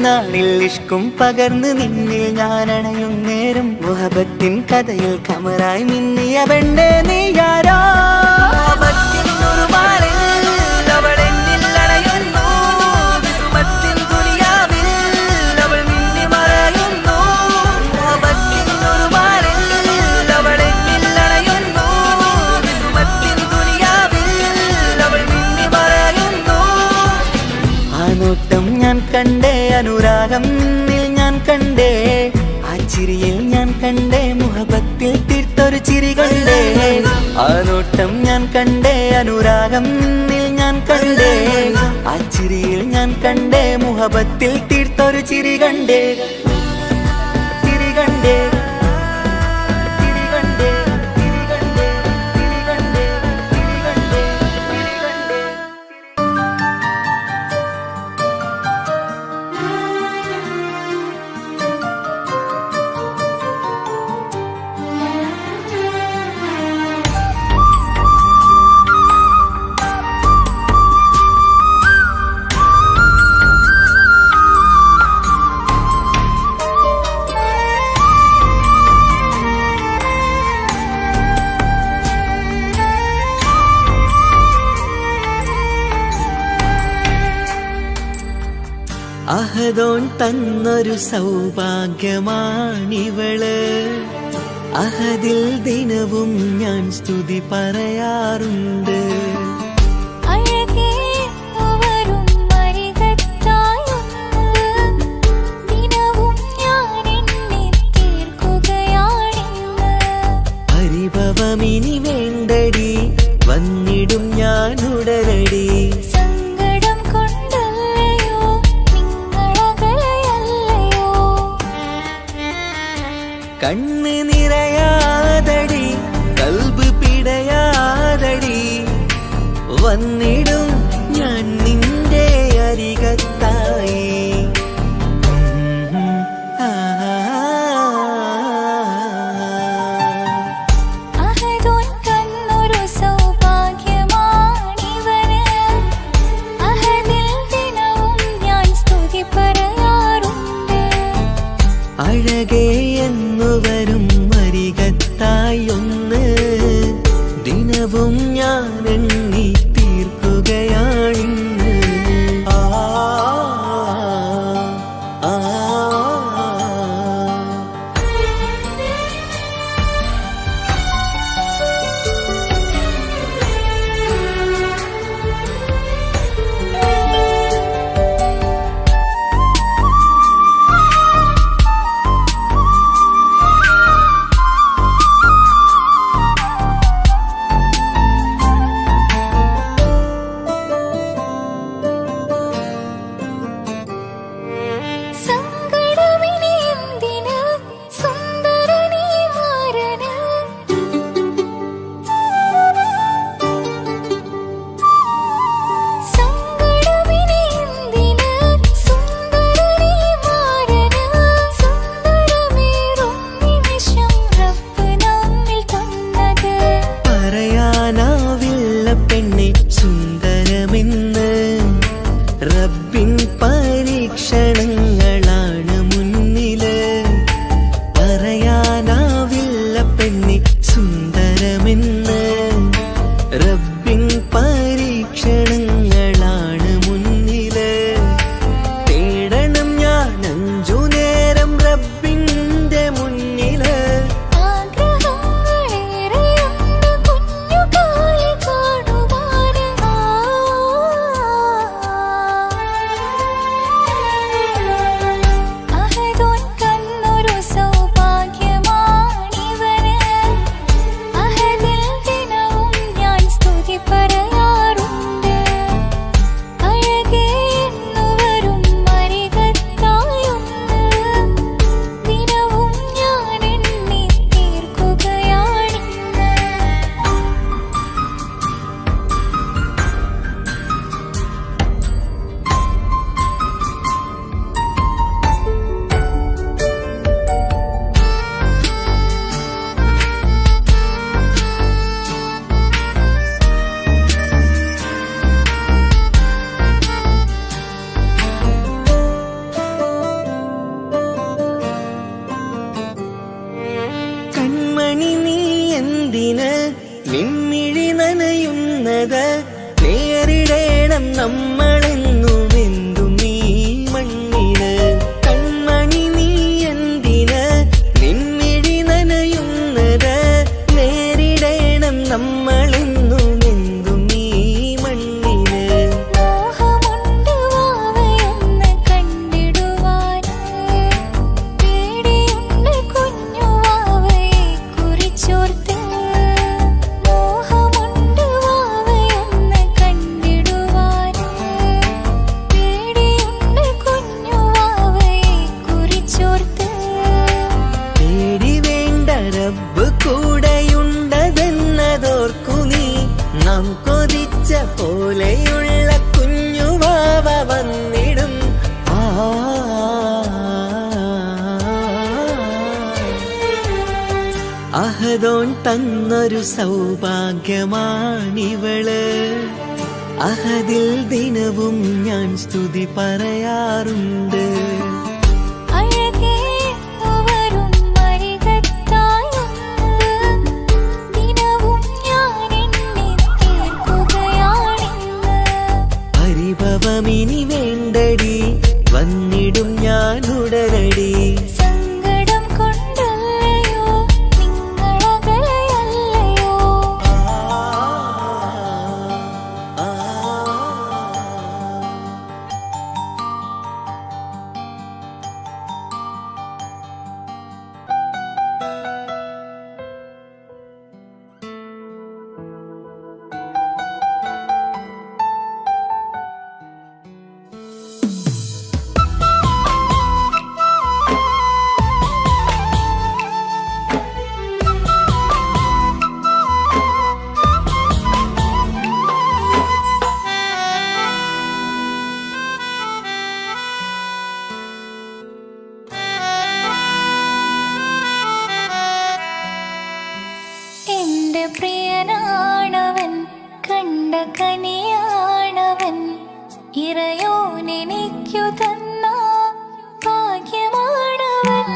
നാളിൽ ഇഷ്കും പകർന്ന് നിന്നിൽ ഞാൻ അണയും നേരം മുഹബത്തിൻ കഥയിൽ കമറായി മിന്നിയ പെണ്ണേ നീയാരോ ഞാൻ കണ്ടേ അനുരാഗം നിന്നിൽ ഞാൻ കണ്ടേ ആ ചിരിയിൽ ഞാൻ കണ്ടേ മുഹബത്തിൽ തീർത്തൊരു ചിരി കണ്ടേ ആ നോട്ടം ഞാൻ കണ്ടേ അനുരാഗം നിന്നിൽ ഞാൻ കണ്ടേ ആ ചിരിയിൽ ഞാൻ കണ്ടേ മുഹബത്തിൽ തീർത്തൊരു ചിരി കണ്ടേ ചിരി കണ്ടേ അഹദോൻ തന്നൊരു സൗഭാഗ്യമാണിവള് അഹദിൽ ദിനവും ഞാൻ സ്തുതി പറയാറുണ്ട് പരിഭവമിനി വേണ്ടടി വന്നിടും ഞാൻ ഉടനടി കണ്ണ് നിറയാതടി കൽബ് പിടയാതടി വന്നിടും ഞാൻ നിന്റെ അരികത്തായി സൗഭാഗ്യമാണിവന് അഹദിൽ ദിനവും അഴകേ എന്നു വരും അരികത്തായി ഒന്ന് ദിനവും ഞാൻ എണ്ണി തീർക്കുകയാണിന്ന്. ആ ആ റബ്ബിൻ പരീക്ഷണങ്ങളാണ് മുന്നില്. പറയാനാവില്ല പെണ്ണെ സുന്ദരമെന്ന്. റബ്ബിൻ പരീക്ഷണങ്ങളാണ് മുന്നില്. തേടണം ഞാൻ 5 നേരം റബ്ബിന്റെ മുന്നില്. നിൻമിഴി നനയുന്നത് നേരിടേണം നമ്മളെന്നും എന്തും ഈ മണ്ണില്. കൺമണി നീ എന്തിന് നിൻമിഴി നനയുന്നത് നേരിടേണം നമ്മളെന്നും എന്തും ഈ മണ്ണില്. കൂടെയുണ്ടതെന്നതോർക്കു നീ. നാം കൊതിച്ച പോലെയുള്ള കുഞ്ഞുവാവ വന്നിടും. അഹദോൻ തന്നൊരു സൗഭാഗ്യമാണിവള്. അഹദിൽ ദിനവും ഞാൻ സ്തുതി പറയാറുണ്ട്. പരിഭവമിനി വേണ്ടടി വന്നിടും ഞാൻ ഉടനടി. സങ്കടം കൊണ്ടല്ലയോ നിങ്ങളകലയല്ലയോ. പ്രിയനാണവൻ കണ്ട കനിയാണവൻ ഇറയോനെനിക്കു തന്ന ഭാഗ്യമാണവൻ.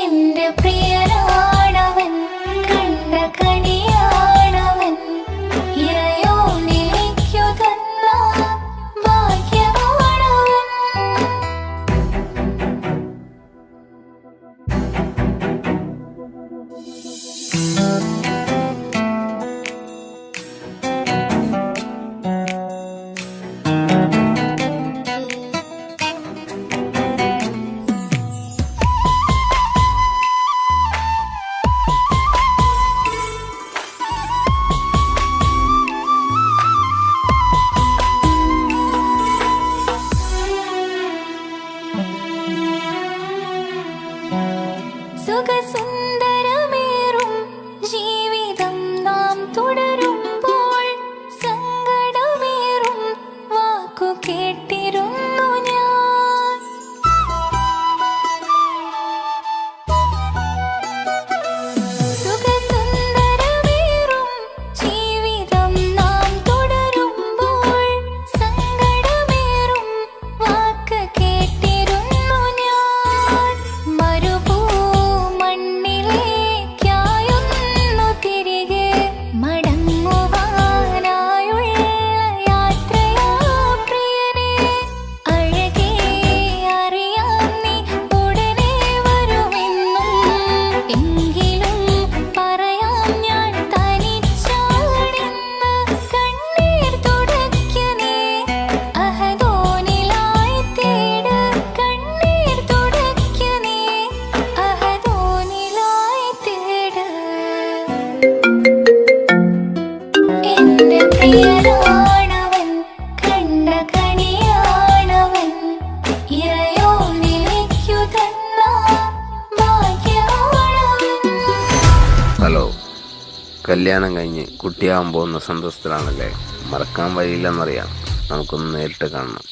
എന്റെ പ്രിയനാണവൻ കണ്ട കണിയാണവൻ ഇറയോനിലേക്കു തന്ന ഭാഗ്യമാണവൻ സുഖസുന്ദരമേറും ജീവിതം നാം തുടരുമ്പോൾ സങ്കടമേറും വാക്കു കേട്ടിരുന്നു ഞാൻ സുഖസുന്ദരമേറും ജീവിതം നാം തുടരുമ്പോൾ സങ്കടമേറും വാക്ക് കേട്ടിരുന്നു ഞാൻ മരുഭൂ മണ്ണിലേക്കായൊന്നു തിരികെ മടങ്ങുവാനായുള്ള യാത്രയാ പ്രിയനേ അഴകേ അറിയാം നീ ഉടനെ വരുമെന്നും എങ്കിലും പറയാം ഞാൻ തനിച്ചാണെന്ന് കണ്ണീർ തുടയ്ക്ക നീ അഹദോനിലായി തേട് കണ്ണീർ തുടയ്ക്ക നീ അഹദോനിലായി തേട് എന്റെ പ്രിയനാണവൻ കണ്ട കണിയാണവൻ ഇറയോനിലേക്കു തന്ന ഭാഗ്യമാണവൻ ഹലോ, കല്യാണം കഴിഞ്ഞ് കുട്ടിയാവാൻ പോകുന്ന സന്തോഷത്തിലാണല്ലേ? മറക്കാൻ വഴിയില്ലെന്നറിയാം. നമുക്കൊന്ന് നേരിട്ട് കാണണം.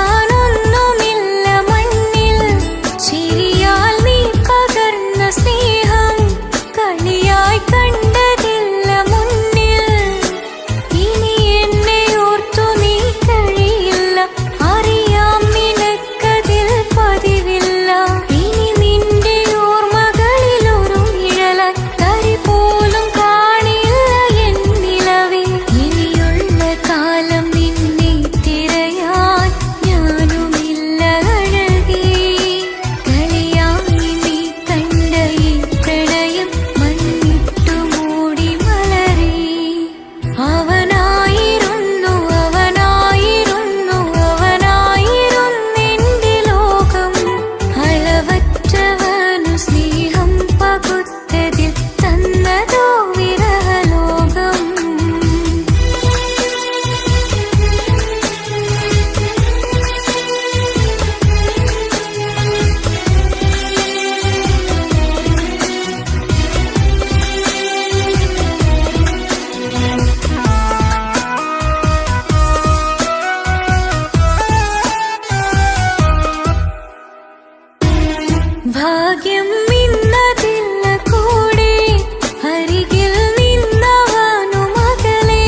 കാണാനൊന്നുമില്ല മണ്ണിൽ ചിരിയാൽ നീ പകർന്ന സ്നേഹം കളിയായി കണ്ടതില്ല മുന്നിൽ ഇനി എന്നെ ഓർത്തു നീ കഴിയില്ല അറിയാം നിനക്കതിൽ പതിവില്ല ഇനി നിന്റെ ഓർമ്മകളിൽ ഒരു നിഴലായി തരി പോലും കാണില്ല എൻ നിലവേ ഇനിയുള്ള കാലം നിന്നെ തിരയാൻ ഞാനുമില്ല അഴകേ കളിയായി നീ കണ്ട ഈ പ്രണയം മണ്ണിട്ടു മൂടി മലരേ അവനായിരുന്നു അവനായിരുന്നെന്റെ ലോകം അളവറ്റവനു സ്നേഹം പകുത്തതിൽ തന്നതോ വിരഹലോകം ഭാഗ്യം ഇന്നതില്ല കൂടെ അരികിൽ നിന്നവനു മകളെ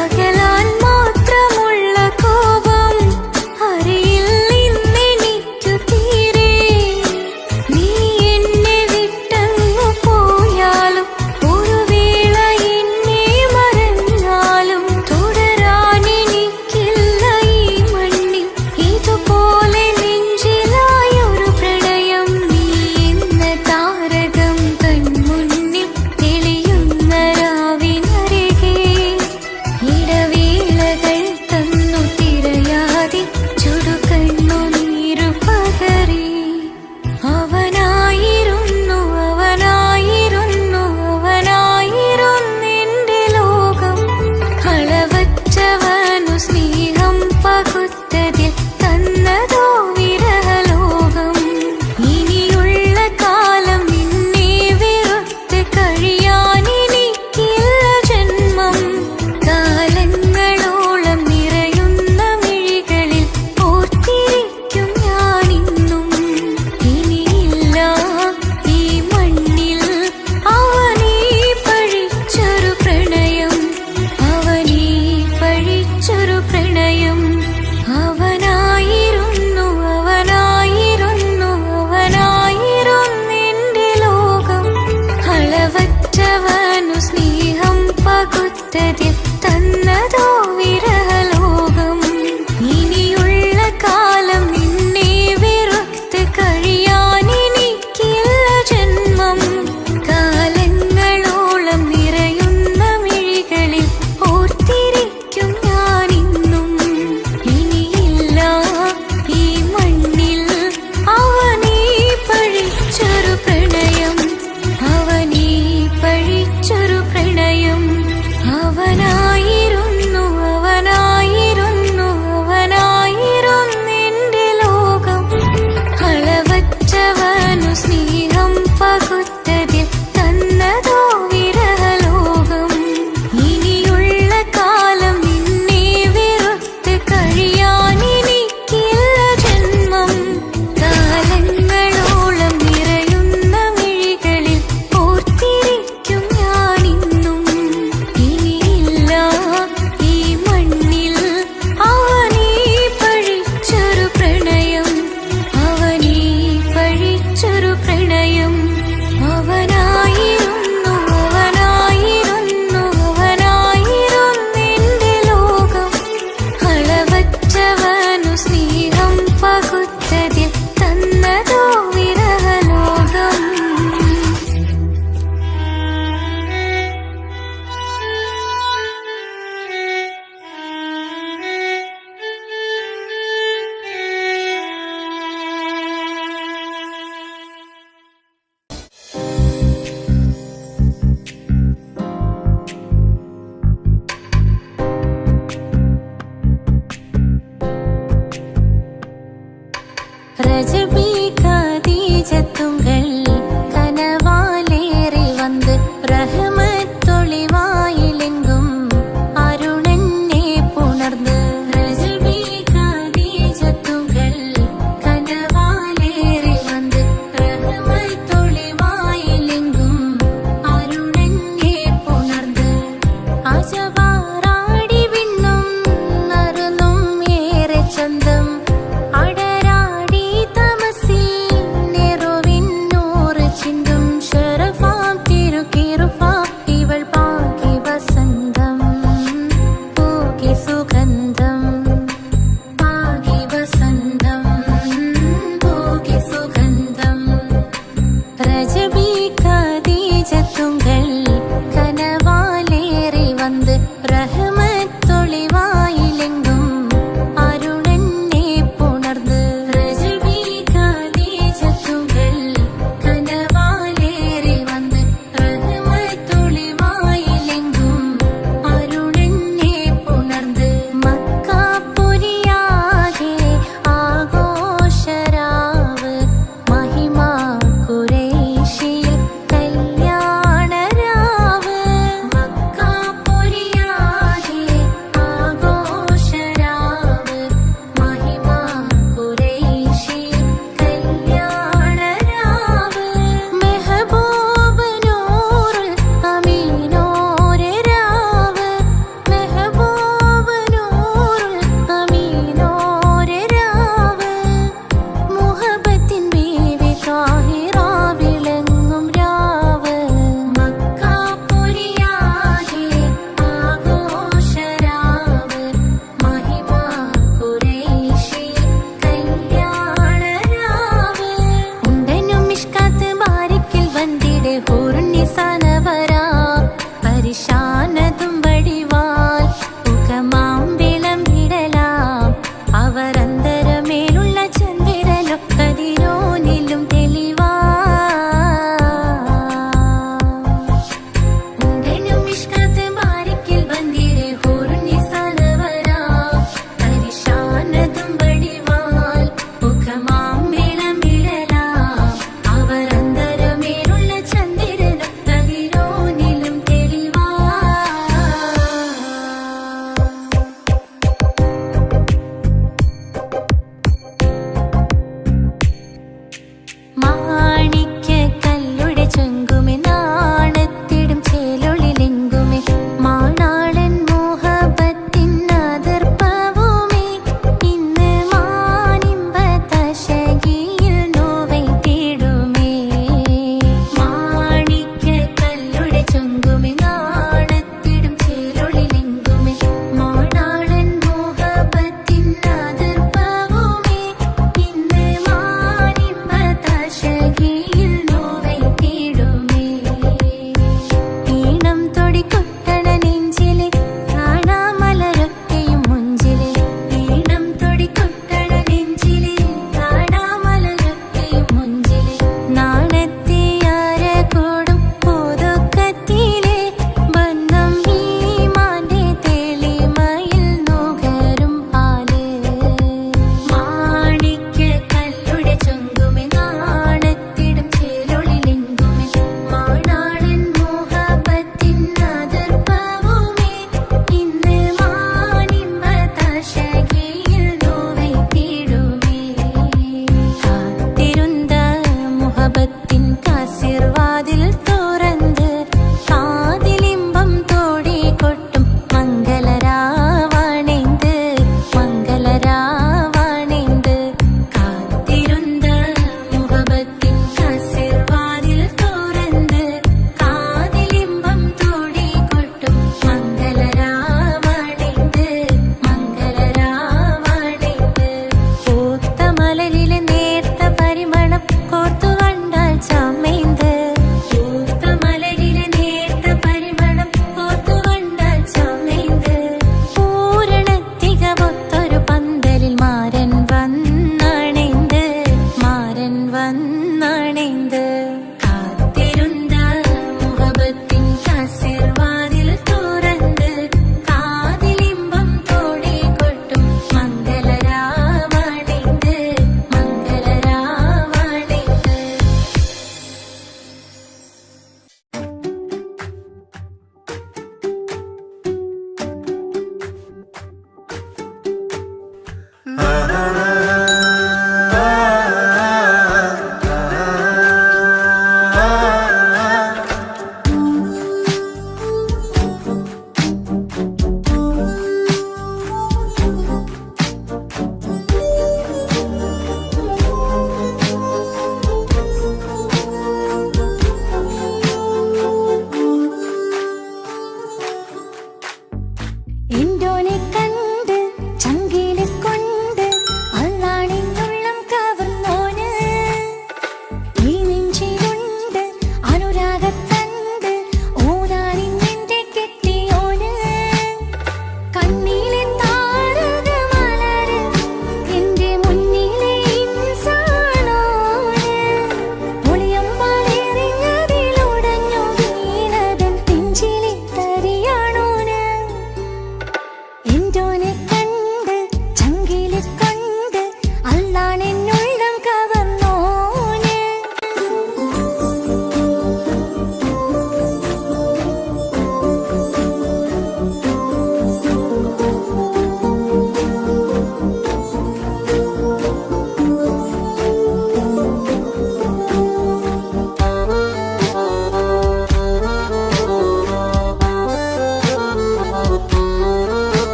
അകലാൻ മാത്രമുള്ള കോപം അറിയിൽ നിന്നെനിക്കു തീരെ നീ എന്നെ വിട്ടങ്ങു പോയാലും ഒരു വേള എന്നെ മറന്നാലും തുടരാൻ എനിക്കില്ല ഈ മണ്ണിൽ ഇതുപോലെ നെഞ്ചിലായ ഒരു പ്രണയം നീ എന്ന താരകം കൺമുന്നിൽ തെളിയുന്ന രാവിനരികെ ഇടവേളകൾ തന്നു തിരയാതെ ചുടുകണ്ണുനീരു പകരി അവനായിരുന്നെന്റെ ലോകം അളവറ്റവനു സ്നേഹം പകുത്തതിൽ തന്നതോ വിരഹലോകം ഇനിയുള്ള കാലം നിന്നെ വെറുത്ത് കഴിയാൻ എനിക്കില്ല ജന്മം കാലങ്ങളോളം നിറയുന്ന മിഴികളിൽ ഓർത്തിരിക്കും ഞാനിന്നും ഇനിയില്ല ഈ മണ്ണിൽ അവനീ പഴിച്ചൊരു പ്രണയം അവനായിരുന്നെന്റെ ലോകം അളവറ്റവനു സ്നേഹം പകുത്തതിൽ തന്നതോ വിരഹലോകം ഇനിയുള്ള കാലം നിന്നെ വെറുത്ത് കഴിയാൻ എനിക്കില്ല ജന്മം കാലങ്ങളോളം നിറയുന്ന മിഴികളിൽ ഓർത്തിരിക്കും ഞാനിന്നും ഇനിയില്ല ഈ മണ്ണിൽ അവനീ പഴിച്ചൊരു പ്രണയം അവനായിരുന്നെന്റെ ലോകം അളവറ്റവനു സ്നേഹം പകുത്തതിൽ തന്നതോ വിരഹലോകം ഇനിയുള്ള കാലം നിന്നെ വെറുത്ത് കഴിയാൻ എനിക്കില്ല ജന്മം കാലങ്ങളോളം നിറയുന്ന മിഴികളിൽ ഓർത്തിരിക്കും ഞാനിന്നും ഇനിയില്ല ഈ മണ്ണിൽ അവനീ പഴിച്ചൊരു പ്രണയം അവനായിരുന്നെന്റെ ലോകം അളവറ്റവനു സ്നേഹം പകുത്തതിൽ തന്നതോ വിരഹലോകം ரஜபி கதீஜத்துங்கள் கனவாலேறி வந்து ரஹமத்தொளிவாயிலெங்கும் அருணன்னே புணர்ந்து ரஜபி கதீஜத்துங்கள்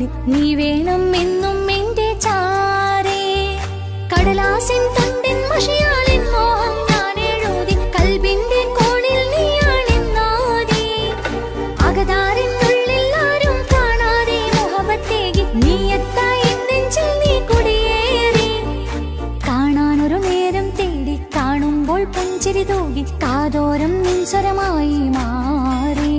പോലെ നീ വേണം എന്നും എന്റെ ചാരേ. കടലാസിൻ തണ്ടിൻ മഷിയാലിൻ മോഹം ഞാൻ എഴുതി കൽബിന്റെ കോണിൽ നീയാണെന്നാദി. അകതാരിനുള്ളിൽ ആരും കാണാതെ മുഹബത്തേകി നീ എത്തായി നെഞ്ചിൽ നീ കുടിയേറി. കാണാനൊരു നേരം തേടി കാണുമ്പോൾ പുഞ്ചിരി തൂകി കാതോരം നിൻസ്വരമായി മാറി.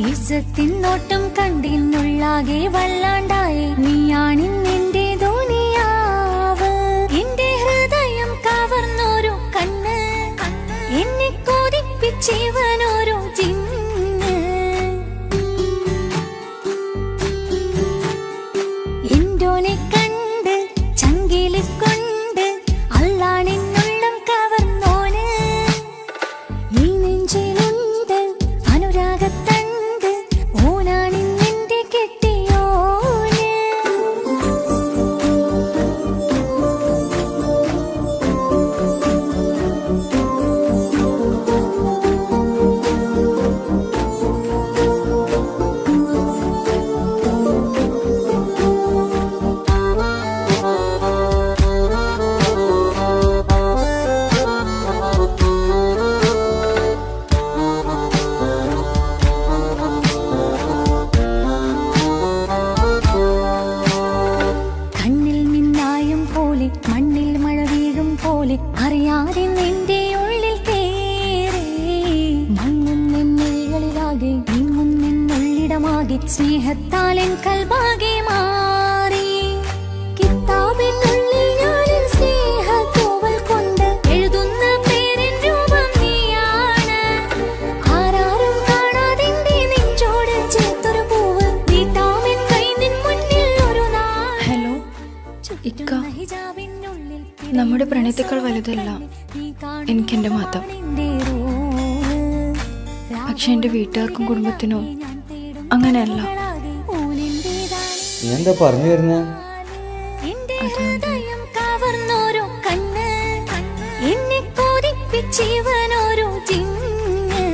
ഇസ്സത്തിൻ നോട്ടം കണ്ടിന്നുള്ളാകെ വല്ലാണ്ടായി നീയാണിന്നെന്റെ ദുനിയാവ്. എന്റെ ഹൃദയം കവർന്നോരു കണ്ണ് എന്നെ കൊതിപ്പിച്ചിവനോരു ജിന്ന്. എന്തോനെ കണ്ട് ചങ്കില് കൊണ്ട് അല്ലാണെന്നുള്ളം കവർന്നോന്. ഈ നെഞ്ചിലുണ്ട് അനുരാഗത്തണ്ട് ഓനാണിന്നെന്റെ കെട്ടിയോന്. കണ്ണിൽ നിന്നായും പോലെ മണ്ണിൽ മഴ വീഴും പോലെ അറിയാതെ നിന്റെ ഉള്ളിൽ കേറി. മങ്ങുന്നെന്നുള്ളിലാകെ നീങ്ങുന്നെന്നുള്ളിടമാകെ സ്നേഹത്താൽ എൻ കൽബാകെ മാറി. കിതാബിനുള്ളിൽ ഞാനെൻ സ്നേഹത്തൂവൽ കൊണ്ട് എഴുതുന്ന പേരിൻ രൂപം നീയാണ്. ആരാരും കാണാതെന്റെ നെഞ്ചോട് ചേർത്തൊരു പൂവ് നീട്ടാമെൻ കൈ നിൻ മുന്നിൽ ഒരു നാൾ. ഹലോ ഇക്ക, നമ്മുടെ പ്രണയത്തേക്കാൾ വലുതല്ല എനിക്കെന്റെ മതം. പക്ഷെ എന്റെ വീട്ടുകാർക്കും കുടുംബത്തിനോ അങ്ങനെയല്ല. നീ എന്താ പറഞ്ഞു വരുന്നത്? കവർന്നോരോ കണ്ണ് എന്നെ കൊതിപ്പിച്ചിവനോരോ ജിന്ന്.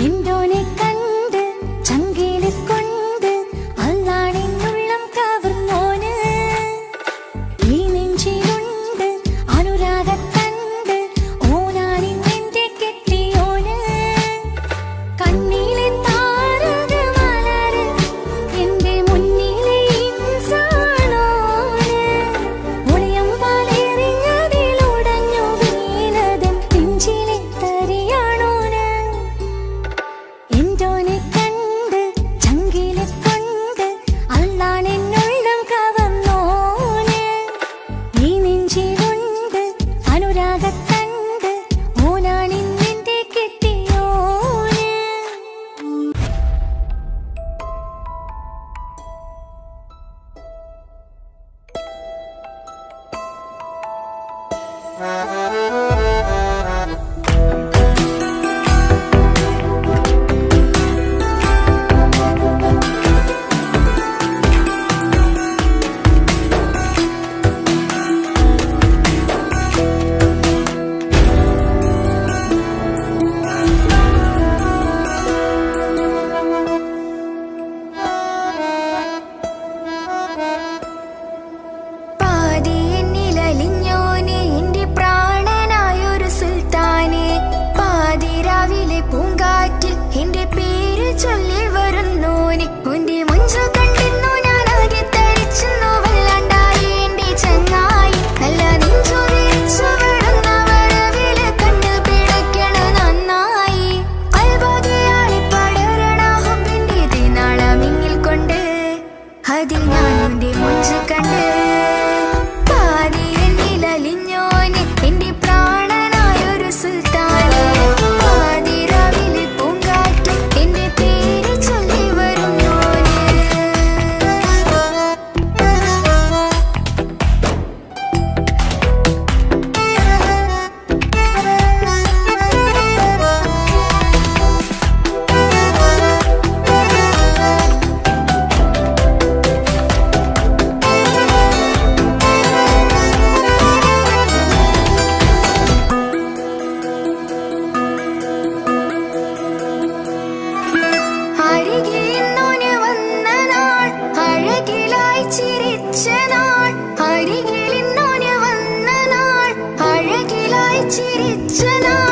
എന്തോനെ കണ്ട് ചങ്കില് കൊണ്ട് അല്ലാണെന്നുള്ളം കവർന്നോന്. ഈ നെഞ്ചിലുണ്ട് അനുരാഗത്തണ്ട് ഓനാണിന്നെന്റെ കെട്ടിയോന്. കണ്ണിലെ താരകമലര് എന്റെ മുന്നിലെ ഇൻസാണോന്. ഒളിയം പാലെറിഞ്ഞതിലുടഞ്ഞു വീണതൻ നെഞ്ചിലെ തരിയാണോന്. എന്തോനെ കണ്ട് ചങ്കില് കൊണ്ട് അല്ലാണെന്നുള്ളം കവർന്നോന്. ഈ നെഞ്ചിലുണ്ട് അനുരാഗത്തണ്ട് ഓനാണിന്നെന്റെ കെട്ടിയോന്. പാതിയെന്നിലലിഞ്ഞോനെ എന്റെ പ്രാണനായൊരു സുൽത്താനെ. പാതിരാവിലെ പൂങ്കാറ്റിൽ എന്റെ പേര് ചൊല്ലി വരുന്നോനെ. ഉന്റെ മുഞ്ചു കണ്ടിരുന്നു ഞാനാകെ തരിച്ചെന്നു വല്ലാണ്ടായി എന്റെ ചങ്ങായി. നല്ല നെഞ്ചു വിരിച്ചു വിടുന്ന വരവില് കണ്ടു പിടയ്ക്കണ നന്നായി. അൽബാദിയാളി പടരണ ഹുബിന്റെ ദിനാളമിങ്ങിൽ കൊണ്ട് അതിൽ ഞാനെന്റെ മുഞ്ചു കണ്ട്. പാതിയെന്നിലലിഞ്ഞോനെ എന്റെ പ്രാണനായൊരു സുൽത്താനെ. പാതിരാവിലെ പൂങ്കാറ്റിൽ എന്റെ പേര് ചൊല്ലി വരുന്നോനെ. ജനിച്ച നാൾ അരികിൽ ഇന്നോന് വന്ന നാൾ അഴകിലായി ചിരിച്ച നാൾ